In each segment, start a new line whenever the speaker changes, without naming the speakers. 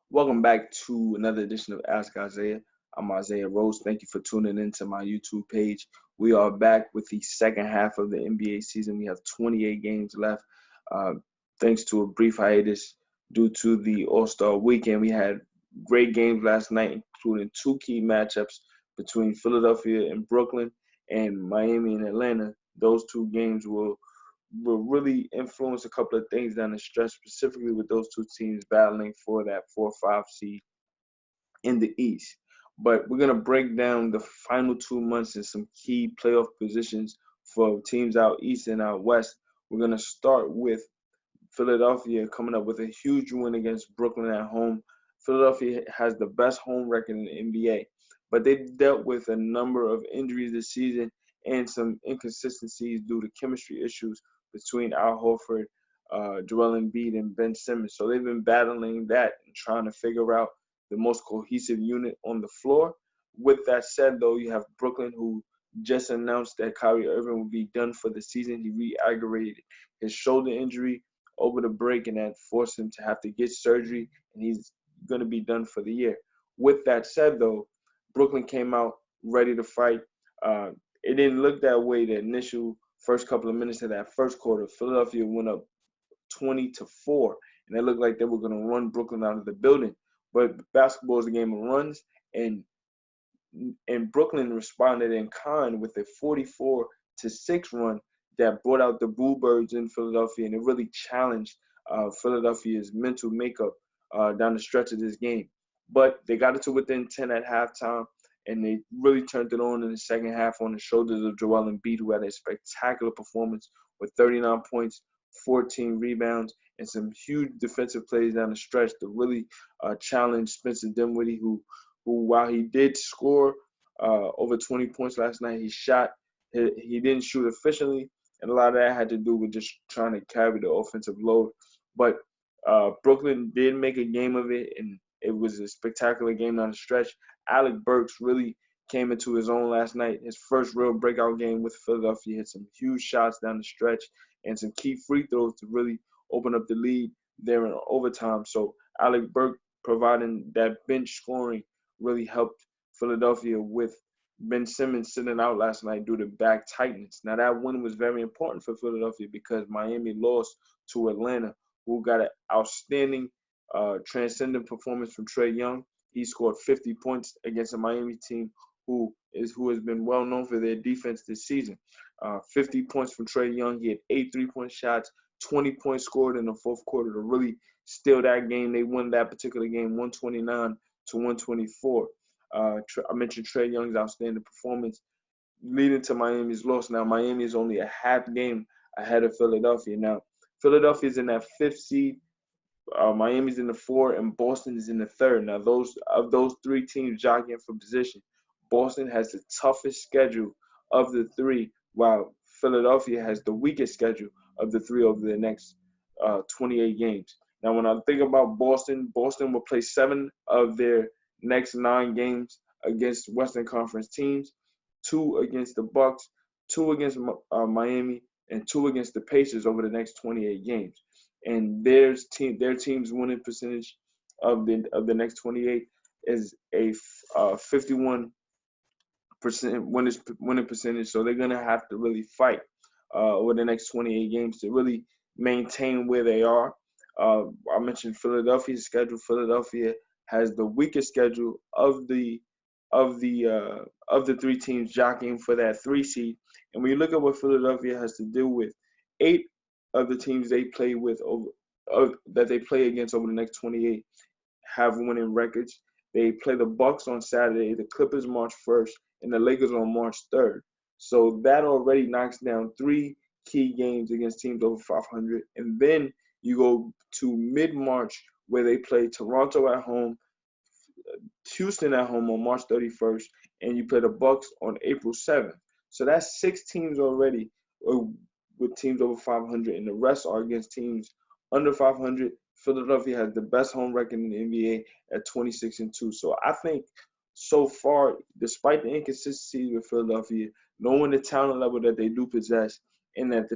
Welcome back to another edition of Ask Isaiah. I'm Isaiah Rose. Thank you for tuning in to my YouTube page. We are back with the second half of the NBA season. We have 28 games left. Uh, Thanks to a brief hiatus due to the All-Star weekend, we had great games last night, including two key matchups between Philadelphia and Brooklyn and Miami and Atlanta. Those two games will really influence a couple of things down the stretch, specifically with those two teams battling for that 4 or 5 seed in the East. But we're going to break down the final 2 months and some key playoff positions for teams out East and out West. We're going to start with Philadelphia coming up with a huge win against Brooklyn at home. Philadelphia has the best home record in the NBA, but they dealt with a number of injuries this season and some inconsistencies due to chemistry issues between Al Horford, Joel Embiid, and Ben Simmons. So they've been battling that and trying to figure out the most cohesive unit on the floor. With that said, though, you have Brooklyn, who just announced that Kyrie Irving will be done for the season. He re-aggravated his shoulder injury over the break, and that forced him to have to get surgery, and he's going to be done for the year. With that said, though, Brooklyn came out ready to fight. It didn't look that way the initial first couple of minutes of that first quarter. Philadelphia went up 20-4, and it looked like they were going to run Brooklyn out of the building. But basketball is a game of runs, and Brooklyn responded in kind with a 44-6 run that brought out the Bluebirds in Philadelphia, and it really challenged Philadelphia's mental makeup down the stretch of this game. But they got it to within 10 at halftime, and they really turned it on in the second half on the shoulders of Joel Embiid, who had a spectacular performance with 39 points, 14 rebounds, and some huge defensive plays down the stretch to really challenge Spencer Dinwiddie, who while he did score over 20 points last night, he didn't shoot efficiently, and a lot of that had to do with just trying to carry the offensive load. But Brooklyn did make a game of it, and it was a spectacular game down the stretch. Alec Burks really came into his own last night. His first real breakout game with Philadelphia, hit some huge shots down the stretch and some key free throws to really open up the lead there in overtime. So Alec Burks providing that bench scoring really helped Philadelphia with Ben Simmons sitting out last night due to back tightness. Now, that win was very important for Philadelphia because Miami lost to Atlanta, who got an outstanding transcendent performance from Trae Young. He scored 50 points against a Miami team who has been well known for their defense this season. 50 points from Trae Young. He had 8 3-point shots, 20 points scored in the fourth quarter to really steal that game. They won that particular game 129-124. I mentioned Trae Young's outstanding performance leading to Miami's loss. Now, Miami is only a half game ahead of Philadelphia. Now, Philadelphia is in that fifth seed. Miami's in the 4, and Boston is in the 3rd. Now, those three teams jockeying for position, Boston has the toughest schedule of the three, while Philadelphia has the weakest schedule of the three over the next 28 games. Now, when I think about Boston will play 7 of their next 9 games against Western Conference teams, 2 against the Bucks, 2 against Miami, and 2 against the Pacers over the next 28 games. And their team's winning percentage of the next 28 is a 51% winning percentage. So they're gonna have to really fight over the next 28 games to really maintain where they are. I mentioned Philadelphia's schedule. Philadelphia has the weakest schedule of the three teams jockeying for that 3 seed. And when you look at what Philadelphia has to deal with, 8 of the teams they play with that they play against over the next 28 have winning records. They play the Bucks on Saturday, the Clippers March 1st, and the Lakers on March 3rd. So that already knocks down 3 key games against teams over 500. And then you go to mid-March where they play Toronto at home, Houston at home on March 31st, and you play the Bucks on April 7th. So that's 6 teams already with teams over 500, and the rest are against teams under 500. Philadelphia has the best home record in the NBA at 26-2. So I think so far, despite the inconsistencies with Philadelphia, knowing the talent level that they do possess, and that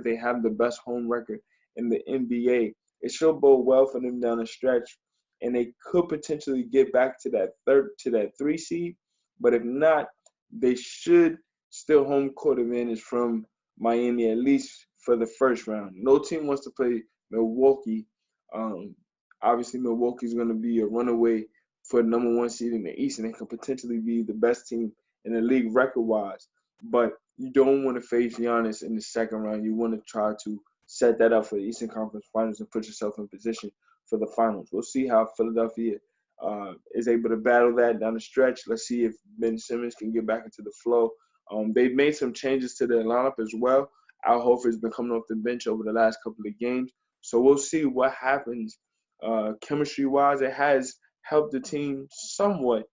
they have the best home record in the NBA, it should bode well for them down the stretch. and they could potentially get back to that 3 seed. But if not, they should still home court advantage from Miami, at least for the first round. No team wants to play Milwaukee. Um, Obviously, Milwaukee is going to be a runaway for the number 1 seed in the East, and they could potentially be the best team in the league record-wise. But you don't want to face Giannis in the second round. You want to try to set that up for the Eastern Conference Finals and put yourself in position for the finals. We'll see how Philadelphia is able to battle that down the stretch. Let's see if Ben Simmons can get back into the flow. They've made some changes to their lineup as well. Al Horford's been coming off the bench over the last couple of games. So we'll see what happens chemistry-wise. It has helped the team somewhat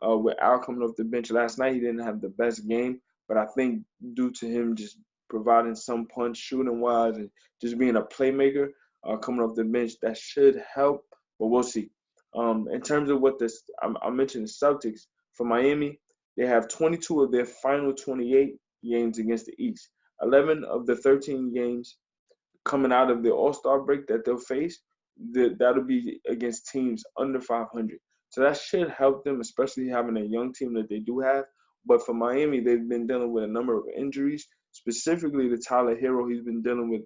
with Al coming off the bench. Last night he didn't have the best game, but I think due to him just providing some punch shooting-wise and just being a playmaker coming off the bench, that should help, but we'll see. In terms of what I mentioned the Celtics. For Miami, they have 22 of their final 28 games against the East. 11 of the 13 games coming out of the All-Star break that they'll face, that'll be against teams under 500. So that should help them, especially having a young team that they do have. But for Miami, they've been dealing with a number of injuries, specifically to Tyler Hero. He's been dealing with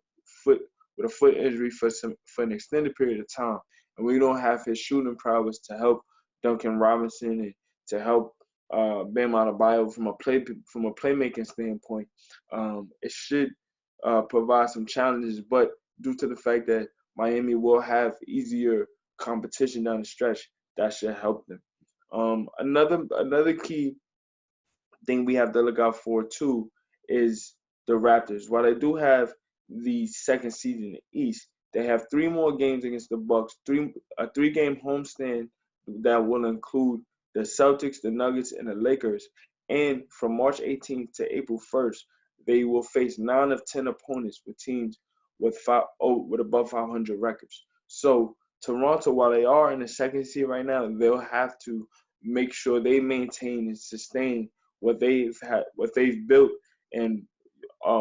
a foot injury for an extended period of time. And we don't have his shooting prowess to help Duncan Robinson and to help Bam Adebayo from a playmaking standpoint. It should provide some challenges, but due to the fact that Miami will have easier competition down the stretch, that should help them. Another key thing we have to look out for too is the Raptors. While they do have the second seed in the East, they have 3 more games against the Bucks, a 3-game homestand that will include the Celtics, the Nuggets, and the Lakers. And from March 18th to April 1st, they will face 9 of 10 opponents with teams with above 500 records. So Toronto, while they are in the second seed right now, they'll have to make sure they maintain and sustain what they've built, and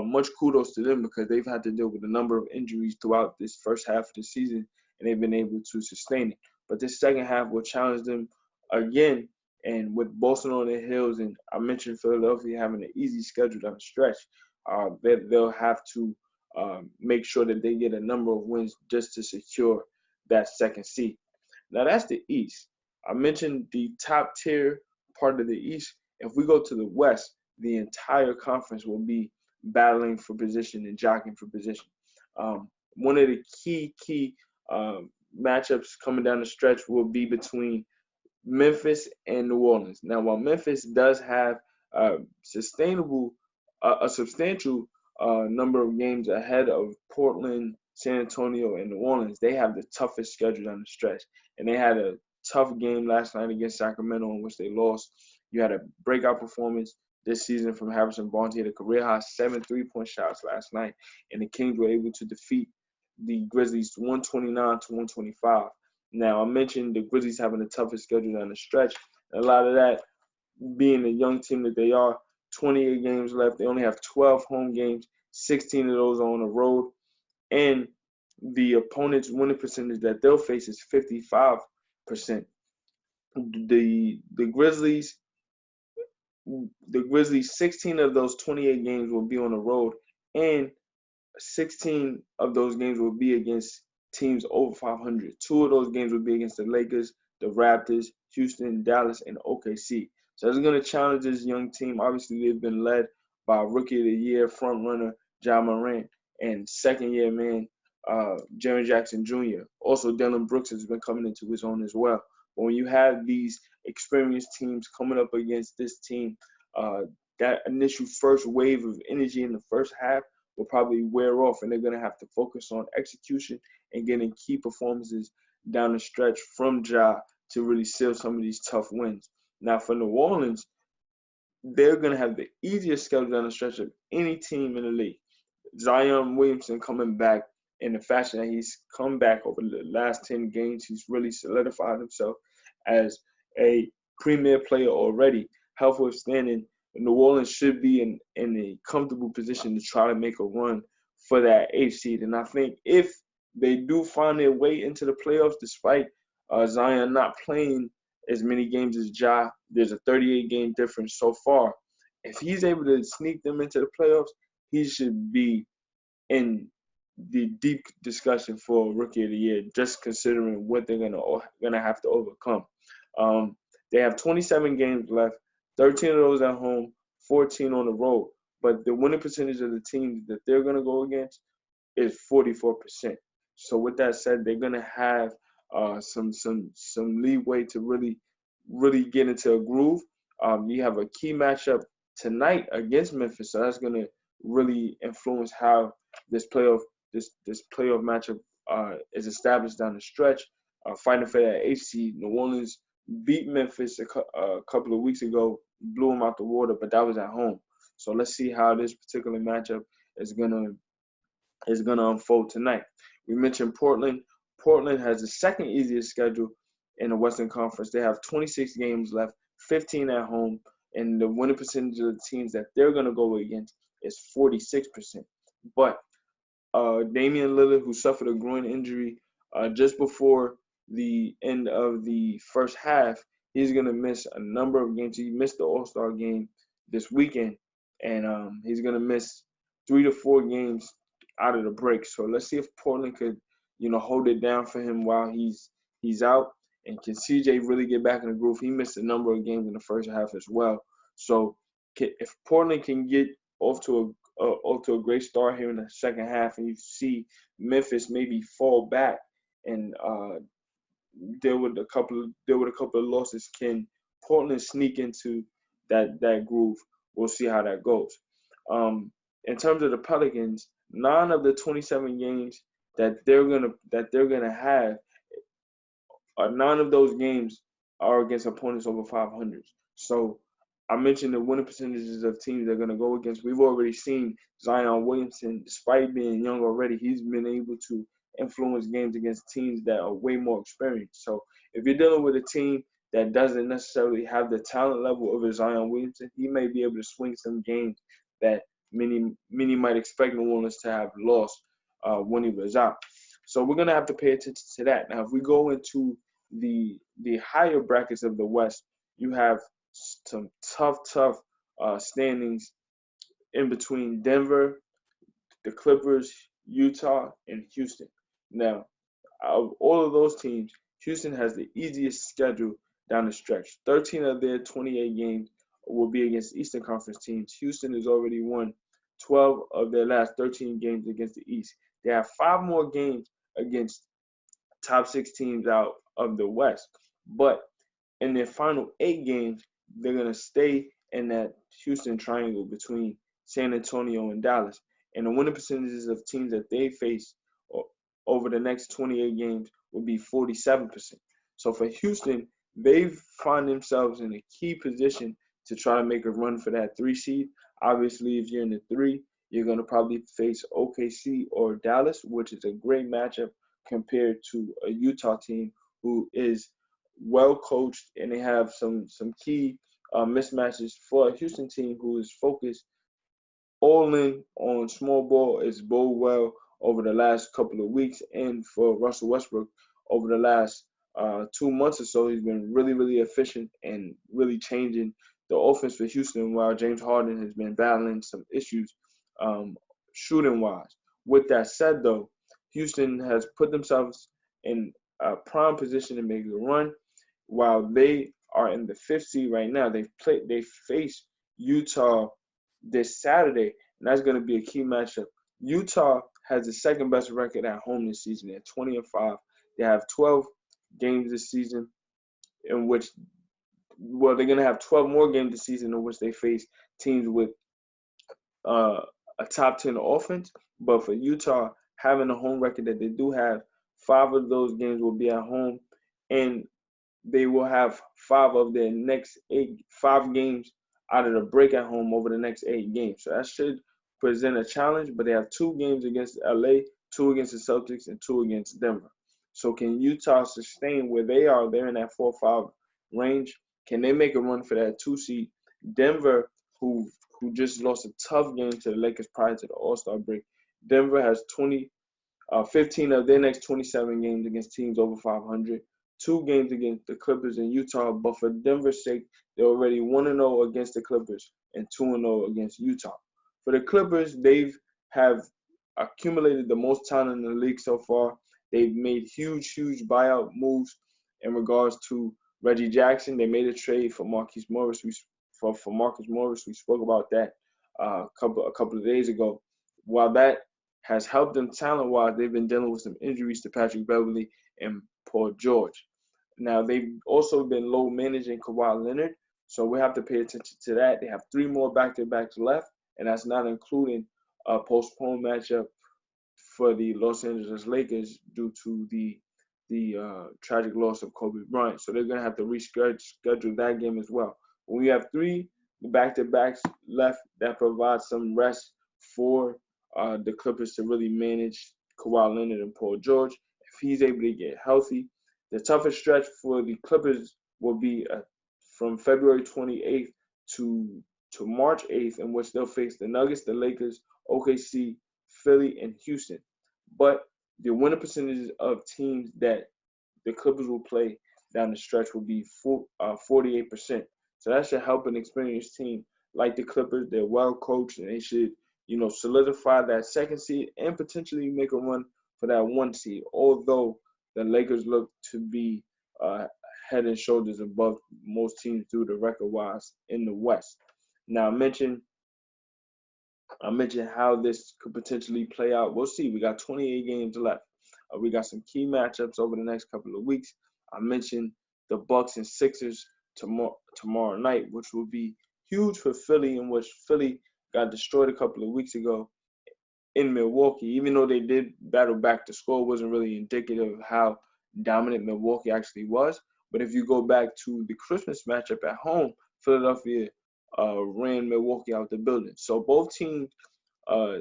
much kudos to them because they've had to deal with a number of injuries throughout this first half of the season, and they've been able to sustain it. But this second half will challenge them again, and with Boston on their heels, and I mentioned Philadelphia having an easy schedule down the stretch, they'll have to make sure that they get a number of wins just to secure that second seed. Now that's the East. I mentioned the top tier part of the East. If we go to the West, the entire conference will be battling for position and jockeying for position. One of the key matchups coming down the stretch will be between Memphis and New Orleans. Now, while Memphis does have a substantial number of games ahead of Portland, San Antonio, and New Orleans, they have the toughest schedule down the stretch. And they had a tough game last night against Sacramento in which they lost. You had a breakout performance this season from Harrison Barnes. He had a career-high 7 3-point shots last night, and the Kings were able to defeat the Grizzlies 129-125. Now, I mentioned the Grizzlies having the toughest schedule down the stretch. A lot of that being the young team that they are, 28 games left. They only have 12 home games. 16 of those are on the road. And the opponent's winning percentage that they'll face is 55%. The Grizzlies, 16 of those 28 games will be on the road, and 16 of those games will be against teams over 500. 2 of those games will be against the Lakers, the Raptors, Houston, Dallas, and OKC. So it's going to challenge this young team. Obviously, they've been led by Rookie of the Year front-runner Ja Morant and second-year man Jaren Jackson Jr. Also, Dillon Brooks has been coming into his own as well. But when you have these experienced teams coming up against this team, that initial first wave of energy in the first half will probably wear off, and they're going to have to focus on execution and getting key performances down the stretch from Ja to really seal some of these tough wins. Now, for New Orleans, they're going to have the easiest schedule down the stretch of any team in the league. Zion Williamson coming back in the fashion that he's come back over the last 10 games, he's really solidified himself as a premier player already. Health withstanding, New Orleans should be in a comfortable position to try to make a run for that 8th seed. And I think if they do find their way into the playoffs, despite Zion not playing as many games as Ja. There's a 38-game difference so far. If he's able to sneak them into the playoffs, he should be in the deep discussion for Rookie of the Year, just considering what they're gonna have to overcome. They have 27 games left, 13 of those at home, 14 on the road. But the winning percentage of the teams that they're gonna go against is 44%. So with that said, they're gonna have some leeway to really get into a groove. You have a key matchup tonight against Memphis, so that's gonna really influence how this playoff matchup is established down the stretch. Fighting for that eighth seed, New Orleans beat Memphis a couple of weeks ago, blew them out the water, but that was at home. So let's see how this particular matchup is gonna unfold tonight. We mentioned Portland. Portland has the second easiest schedule in the Western Conference. They have 26 games left, 15 at home, and the winning percentage of the teams that they're going to go against is 46%. But Damian Lillard, who suffered a groin injury just before the end of the first half, he's going to miss a number of games. He missed the All-Star game this weekend, and he's going to miss 3 to 4 games out of the break. So let's see if Portland could, hold it down for him while he's out. And can CJ really get back in the groove? He missed a number of games in the first half as well. So if Portland can get off to a great start here in the second half, and you see Memphis maybe fall back and deal with a couple of losses, can Portland sneak into that groove? We'll see how that goes. In terms of the Pelicans, 9 of the 27 games that they're gonna have, 9 of those games are against opponents over 500. So I mentioned the winning percentages of teams they're going to go against. We've already seen Zion Williamson, despite being young already, he's been able to influence games against teams that are way more experienced. So if you're dealing with a team that doesn't necessarily have the talent level of a Zion Williamson, he may be able to swing some games that many might expect New Orleans to have lost when he was out. So we're going to have to pay attention to that. Now, if we go into the higher brackets of the West, you have some tough standings in between Denver, the Clippers, Utah, and Houston. Now, of all of those teams, Houston has the easiest schedule down the stretch. 13 of their 28 games will be against Eastern Conference teams. Houston has already won 12 of their last 13 games against the East. They have 5 more games against top 6 teams out of the West. But in their final 8 games, they're going to stay in that Houston triangle between San Antonio and Dallas. And the winning percentages of teams that they face over the next 28 games will be 47%. So for Houston, they find themselves in a key position to try to make a run for that 3 seed. Obviously, if you're in the 3, you're going to probably face OKC or Dallas, which is a great matchup compared to a Utah team who is well coached, and they have some key mismatches for a Houston team who is focused all in on small ball. Is bowled well over the last couple of weeks, and for Russell Westbrook over the last 2 months or so, he's been really efficient and really changing the offense for Houston, while James Harden has been battling some issues shooting wise. With that said, though, Houston has put themselves in a prime position to make a run. While they are in the 5th seed right now, they face Utah this Saturday, and that's going to be a key matchup. Utah has the second best record at home this season at 20-5. They have 12 games this season in which, they're going to have 12 more games this season in which they face teams with a top 10 offense. But for Utah, having a home record that they do have, 5 of those games will be at home, and they will have 5 of their next 5 games out of the break at home over the next 8 games. So that should present a challenge, but they have 2 games against LA, 2 against the Celtics, and 2 against Denver. So can Utah sustain where they are? They're in that 4-5 range. Can they make a run for that 2 seed? Denver, who just lost a tough game to the Lakers prior to the All-Star break, Denver has 15 of their next 27 games against teams over 500. 2 games against the Clippers in Utah, but for Denver's sake, they're already 1-0 against the Clippers and 2-0 against Utah. For the Clippers, have accumulated the most talent in the league so far. They've made huge buyout moves in regards to Reggie Jackson. They made a trade for Marcus Morris. For Marcus Morris, we spoke about that a couple of days ago. While that has helped them talent-wise, they've been dealing with some injuries to Patrick Beverley and Paul George. Now, they've also been low managing Kawhi Leonard, so we have to pay attention to that. They have 3 more back-to-backs left, and that's not including a postponed matchup for the Los Angeles Lakers due to the tragic loss of Kobe Bryant. So they're going to have to reschedule that game as well. When we have 3 back-to-backs left, that provides some rest for the Clippers to really manage Kawhi Leonard and Paul George. If he's able to get healthy, the toughest stretch for the Clippers will be from February 28th to March 8th, in which they'll face the Nuggets, the Lakers, OKC, Philly, and Houston. But the winning percentages of teams that the Clippers will play down the stretch will be 48%. So that should help an experienced team like the Clippers. They're well coached, and they should, solidify that 2nd seed and potentially make a run for that 1 seed. Although the Lakers look to be head and shoulders above most teams due to record-wise in the West. Now, I mentioned how this could potentially play out. We'll see. We got 28 games left. We got some key matchups over the next couple of weeks. I mentioned the Bucks and Sixers tomorrow night, which will be huge for Philly, in which Philly got destroyed a couple of weeks ago in Milwaukee. Even though they did battle back, the score wasn't really indicative of how dominant Milwaukee actually was. But if you go back to the Christmas matchup at home, Philadelphia ran Milwaukee out the building. So both teams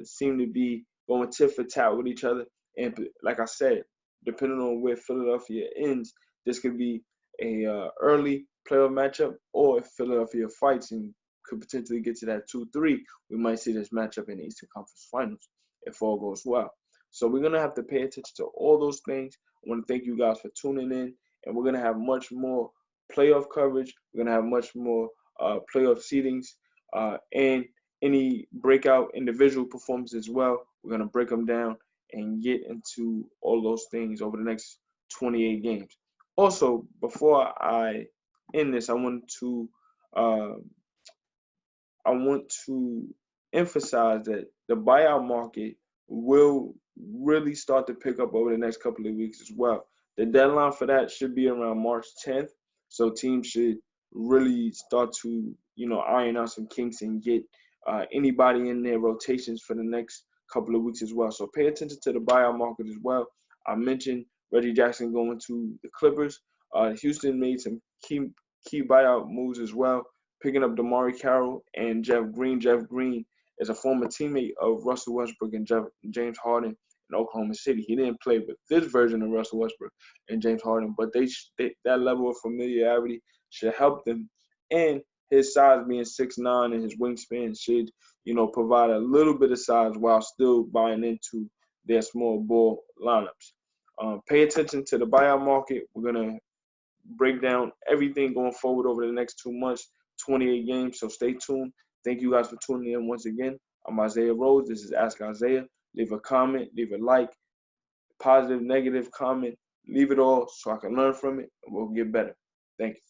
seem to be going tit for tat with each other. And like I said, depending on where Philadelphia ends, this could be a early playoff matchup, or if Philadelphia fights and could potentially get to that 2-3, we might see this matchup in the Eastern Conference Finals if all goes well. So we're going to have to pay attention to all those things. I want to thank you guys for tuning in, and we're going to have much more playoff coverage. We're going to have much more playoff seedings and any breakout individual performances as well. We're going to break them down and get into all those things over the next 28 games. Also, before I end this, I want to emphasize that the buyout market will really start to pick up over the next couple of weeks as well. The deadline for that should be around March 10th, so teams should really start to, iron out some kinks and get anybody in their rotations for the next couple of weeks as well. So pay attention to the buyout market as well. I mentioned Reggie Jackson going to the Clippers. Houston made some key buyout moves as well, picking up DeMarre Carroll and Jeff Green. Jeff Green is a former teammate of Russell Westbrook and James Harden in Oklahoma City. He didn't play with this version of Russell Westbrook and James Harden, but that level of familiarity should help them. And his size being 6'9" and his wingspan should, provide a little bit of size while still buying into their small ball lineups. Pay attention to the buyout market. We're going to break down everything going forward over the next 2 months, 28 games, so stay tuned. Thank you guys for tuning in once again. I'm Isaiah Rose. This is Ask Isaiah. Leave a comment, leave a like, positive, negative comment. Leave it all so I can learn from it and we'll get better. Thank you.